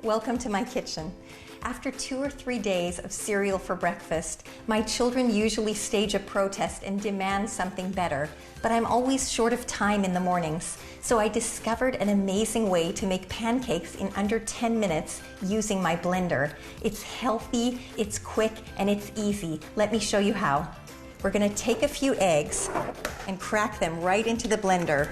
welcome to my kitchen. After 2 or 3 days of cereal for breakfast, my children usually stage a protest and demand something better, but I'm always short of time in the mornings, so I discovered an amazing way to make pancakes in under 10 minutes using my blender. It's healthy, it's quick, and it's easy. Let me show you how. We're going to take a few eggs and crack them right into the blender.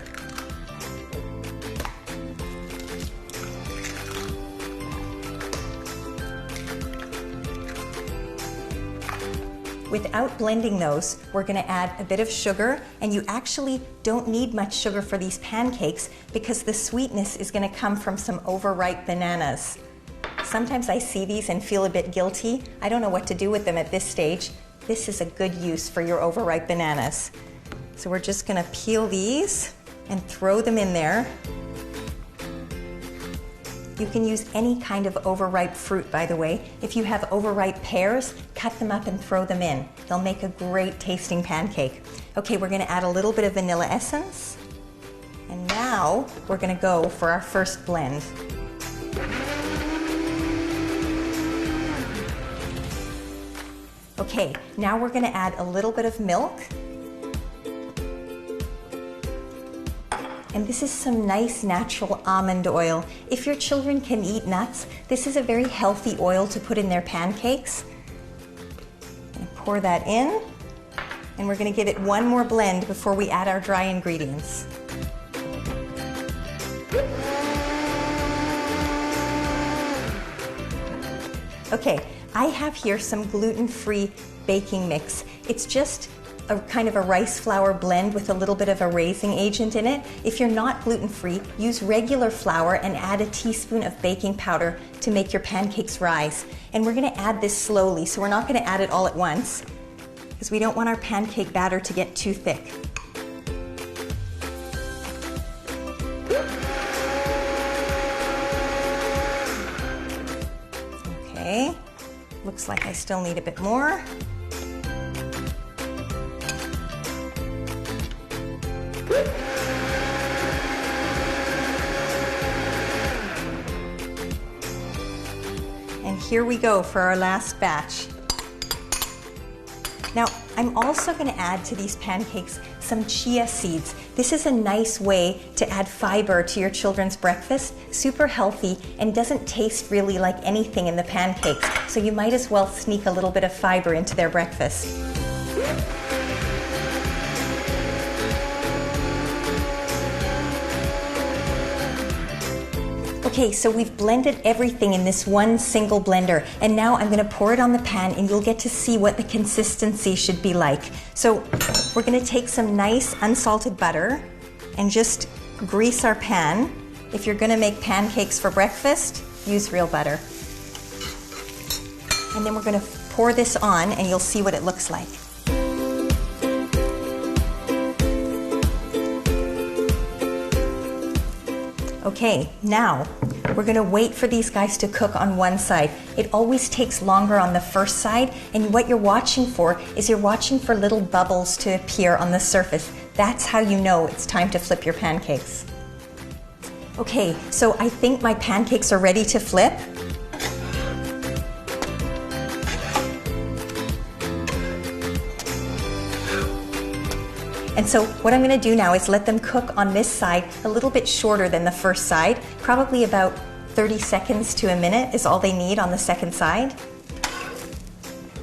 Without blending those, we're going to add a bit of sugar, and you actually don't need much sugar for these pancakes because the sweetness is going to come from some overripe bananas. Sometimes I see these and feel a bit guilty. I don't know what to do with them at this stage. This is a good use for your overripe bananas. So we're just going to peel these and throw them in there. You can use any kind of overripe fruit, by the way. If you have overripe pears, cut them up and throw them in. They'll make a great tasting pancake. Okay, we're gonna add a little bit of vanilla essence. And now we're gonna go for our first blend. Okay, now we're gonna add a little bit of milk. And this is some nice natural almond oil. If your children can eat nuts, this is a very healthy oil to put in their pancakes. And pour that in, and we're going to give it one more blend before we add our dry ingredients. Okay, I have here some gluten-free baking mix. It's just a kind of a rice flour blend with a little bit of a raising agent in it. If you're not gluten-free, use regular flour and add a teaspoon of baking powder to make your pancakes rise. And we're going to add this slowly, so we're not going to add it all at once because we don't want our pancake batter to get too thick. Okay, looks like I still need a bit more. And here we go for our last batch. Now, I'm also going to add to these pancakes some chia seeds. This is a nice way to add fiber to your children's breakfast, super healthy, and doesn't taste really like anything in the pancakes, so you might as well sneak a little bit of fiber into their breakfast. Okay, so we've blended everything in this one single blender, and now I'm going to pour it on the pan and you'll get to see what the consistency should be like. So we're going to take some nice unsalted butter and just grease our pan. If you're going to make pancakes for breakfast, use real butter. And then we're going to pour this on and you'll see what it looks like. Okay, now we're going to wait for these guys to cook on one side. It always takes longer on the first side, and what you're watching for is you're watching for little bubbles to appear on the surface. That's how you know it's time to flip your pancakes. Okay, so I think my pancakes are ready to flip. And so what I'm going to do now is let them cook on this side a little bit shorter than the first side. Probably about 30 seconds to a minute is all they need on the second side.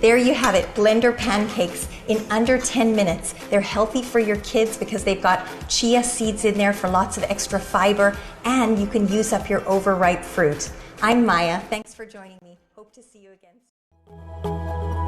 There you have it, blender pancakes in under 10 minutes. They're healthy for your kids because they've got chia seeds in there for lots of extra fiber, and you can use up your overripe fruit. I'm Maya. Thanks for joining me. Hope to see you again soon.